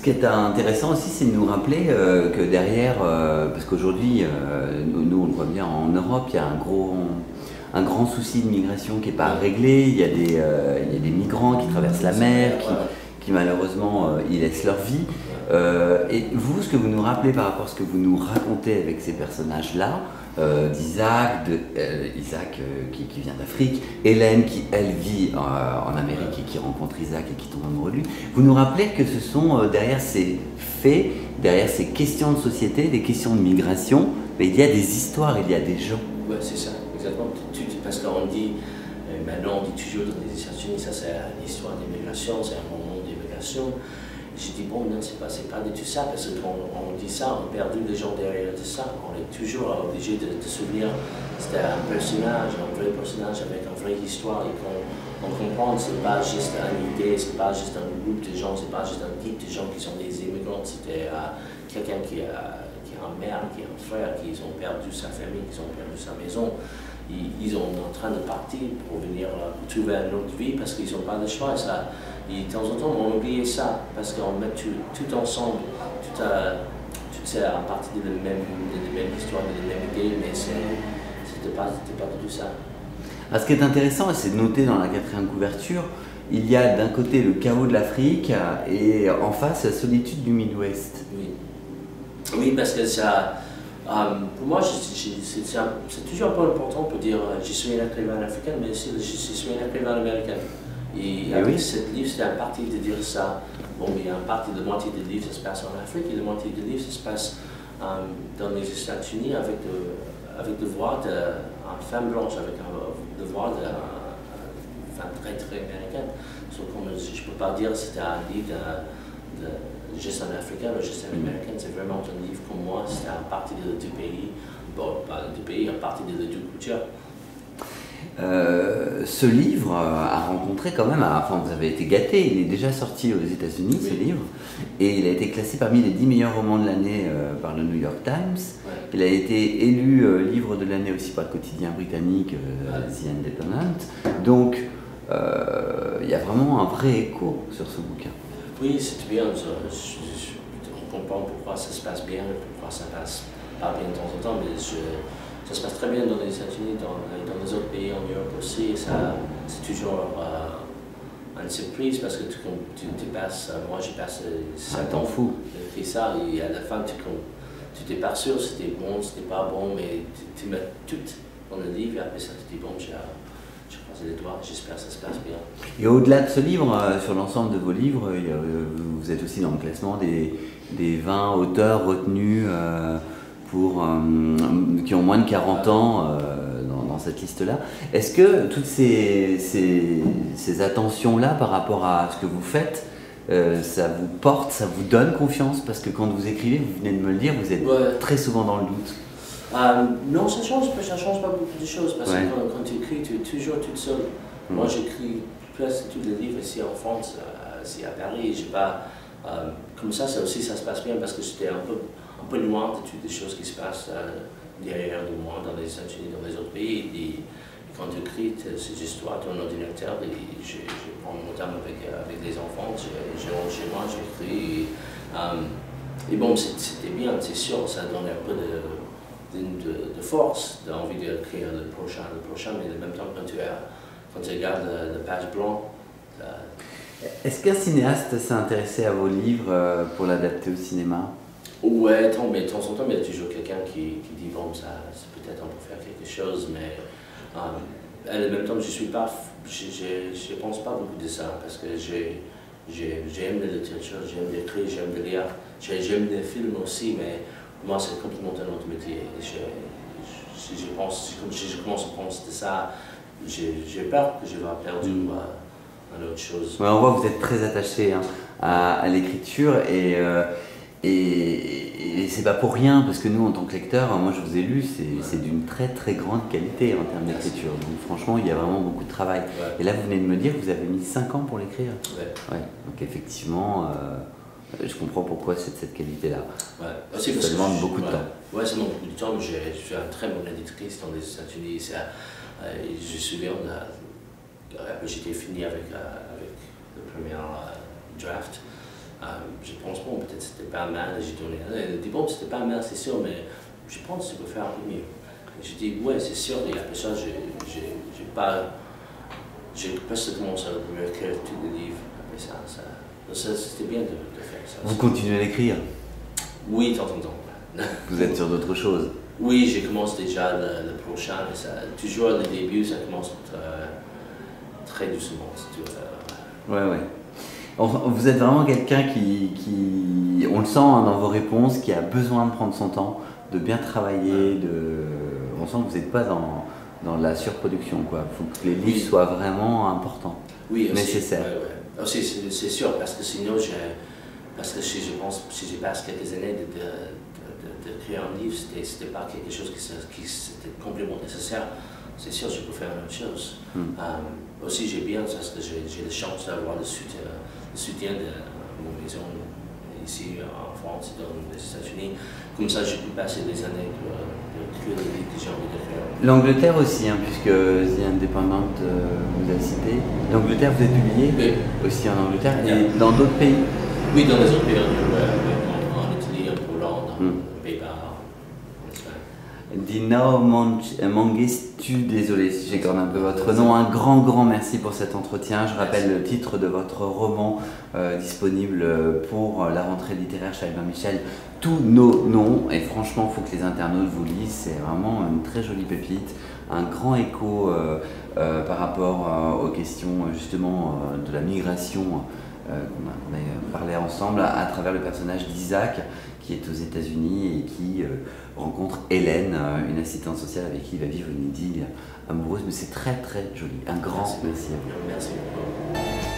Ce qui est intéressant aussi, c'est de nous rappeler que derrière, parce qu'aujourd'hui, nous on le voit bien en Europe, il y a un grand souci de migration qui n'est pas réglé. Il y a des migrants qui traversent la mer, qui malheureusement y laissent leur vie. Et vous, ce que vous nous rappelez par rapport à ce que vous nous racontez avec ces personnages-là, d'Isaac, qui vient d'Afrique, Hélène qui elle vit en Amérique et qui rencontre Isaac et qui tombe amoureux de lui, vous nous rappelez que ce sont derrière ces faits, derrière ces questions de société, des questions de migration, mais il y a des histoires, il y a des gens. Ouais, c'est ça, exactement. Parce qu'on dit, maintenant on dit toujours dans les États-Unis, ça c'est une histoire d'immigration, c'est un moment d'immigration. J'ai dit, bon, non, c'est pas du tout ça, parce qu'on dit ça, on a perdu les gens derrière de ça. On est toujours obligé de se souvenir, c'était un personnage, un vrai personnage avec une vraie histoire, et qu'on comprend que ce n'est pas juste une idée, ce n'est pas juste un groupe de gens, ce n'est pas juste un type de gens qui sont des immigrants, c'était quelqu'un qui a une mère, qui a un frère, qui ont perdu sa famille, qui ont perdu sa maison. Ils sont en train de partir pour venir trouver une autre vie parce qu'ils n'ont pas de choix. Et de temps en temps, on oublie ça parce qu'on met tout ensemble, tout est à partir de la même histoire, de la même idée, mais c'était pas du tout ça. Alors, ce qui est intéressant, et c'est de noter dans la 4e couverture, il y a d'un côté le chaos de l'Afrique et en face la solitude du Midwest. Oui, parce que ça. Pour moi, c'est toujours un peu important pour dire je suis un écrivain africain, mais aussi je suis un écrivain américain. Et avec ce livre, c'est un parti de dire ça. Bon, il y a une partie de moitié du livre, ça se passe en Afrique, et la moitié du livre, ça se passe dans les États-Unis avec le voix d'une femme blanche, avec le voix d'une femme très très américaine. Donc, comme je ne peux pas dire que c'était un livre juste un Africain ou juste un Américain, c'est vraiment un livre pour moi, c'est un parti de deux pays, bon, pas deux pays, un parti de deux cultures. Ce livre a rencontré quand même, enfin vous avez été gâté, il est déjà sorti aux États-Unis ce livre, et il a été classé parmi les 10 meilleurs romans de l'année par le New York Times. Il a été élu livre de l'année aussi par le quotidien britannique The Independent. Donc il y a vraiment un vrai écho sur ce bouquin. Oui, c'est bien, on comprend pourquoi ça se passe bien, pourquoi ça passe pas bien de temps en temps, mais ça se passe très bien dans les États-Unis, dans les autres pays, en Europe aussi, c'est toujours une surprise parce que tu passes, moi j'ai passé 5 ans, j'ai fait ça, et à la fin tu t'es pas sûr si c'était bon, si c'était pas bon, mais tu mets tout dans le livre et après ça tu dis bon, je croise les doigts, j'espère que ça se passe bien. Et au-delà de ce livre, sur l'ensemble de vos livres, vous êtes aussi dans le classement des 20 auteurs retenus qui ont moins de 40 ans dans cette liste-là. Est-ce que toutes ces attentions-là par rapport à ce que vous faites, ça vous porte, ça vous donne confiance? Parce que quand vous écrivez, vous venez de me le dire, vous êtes très souvent dans le doute. Non, ça change pas beaucoup de choses parce que quand tu écris, tu es toujours toute seule. Moi, j'écris presque tous les livres ici en France, ici à Paris. Comme ça aussi, ça se passe bien parce que j'étais un peu loin de toutes les choses qui se passent derrière de moi dans les États-Unis, dans les autres pays. Et quand tu écris ces histoires, ton ordinateur, je prends mon temps avec les enfants, je rentre chez moi, j'écris. Et bon, c'était bien, c'est sûr, ça donne un peu de force, d'envie d'écrire le prochain, mais en même temps, quand tu regardes la page blanche. Est-ce qu'un cinéaste s'est intéressé à vos livres pour l'adapter au cinéma? Ouais, mais de temps en temps, il y a toujours quelqu'un qui dit bon, ça peut-être on peut faire quelque chose, mais en même temps, je pense pas beaucoup de ça parce que j'aime la littérature, j'aime l'écrire, j'aime le lire, j'aime les films aussi, mais pour moi c'est complètement un autre métier. Si je commence à penser de ça, j'ai peur que je vais perdre une autre chose. Ouais, on voit que vous êtes très attaché à l'écriture et c'est pas pour rien parce que nous en tant que lecteurs, moi je vous ai lu, c'est d'une très très grande qualité en termes d'écriture. Donc franchement il y a vraiment beaucoup de travail. Et là vous venez de me dire que vous avez mis 5 ans pour l'écrire. Donc effectivement, je comprends pourquoi c'est de cette qualité-là. Ça demande beaucoup de temps. Ouais, ça demande beaucoup de temps. Je suis un très bon éditrice dans les États-Unis. Je me souviens, j'étais fini avec le premier draft. Je pense, bon, peut-être c'était pas mal, j'ai donné. Elle dit, bon, c'était pas mal, c'est sûr, mais je pense que tu peux faire un peu mieux. Et je dis, ouais, c'est sûr, et après ça, j'ai pas. J'ai presque commencé à écrire tous les livres après ça. C'était bien de faire ça. Vous continuez à l'écrire? Oui, de temps en temps. Vous êtes sur d'autres choses? Oui, j'ai commencé déjà le prochain, mais ça, toujours le début, ça commence très doucement. Ouais. Vous êtes vraiment quelqu'un qui, on le sent hein, dans vos réponses, qui a besoin de prendre son temps, de bien travailler, on sent que vous n'êtes pas dans la surproduction, quoi. Il faut que les livres soient vraiment importants, nécessaires. Ouais. Aussi, c'est sûr, parce que sinon, parce que je pense, si j'ai passé quelques années de créer un livre, c'était pas quelque chose qui était complètement nécessaire. C'est sûr, je peux faire la même chose. Aussi, j'ai bien, parce que j'ai la chance d'avoir le soutien de mon maison ici en France et dans les États-Unis. Comme ça, je peux passer des années de créer des livres que j'ai envie de faire. L'Angleterre aussi, hein, puisque The Independent vous a cité. L'Angleterre, vous êtes publié aussi en Angleterre et dans d'autres pays? Oui, dans les autres pays, en Italie, en Pologne, en Pays-Bas, en Espagne. Dina Mengestu, désolé si j'écorne un peu votre nom, un grand merci pour cet entretien. Je rappelle le titre de votre roman disponible pour la rentrée littéraire chez Albin Michel, Tous nos noms, et franchement il faut que les internautes vous lisent, c'est vraiment une très jolie pépite, un grand écho par rapport aux questions justement de la migration qu'on a parlé ensemble à travers le personnage d'Isaac qui est aux États-Unis et qui rencontre Hélène, une assistante sociale avec qui il va vivre une idylle amoureuse, mais c'est très joli. Un grand merci à vous. Merci beaucoup.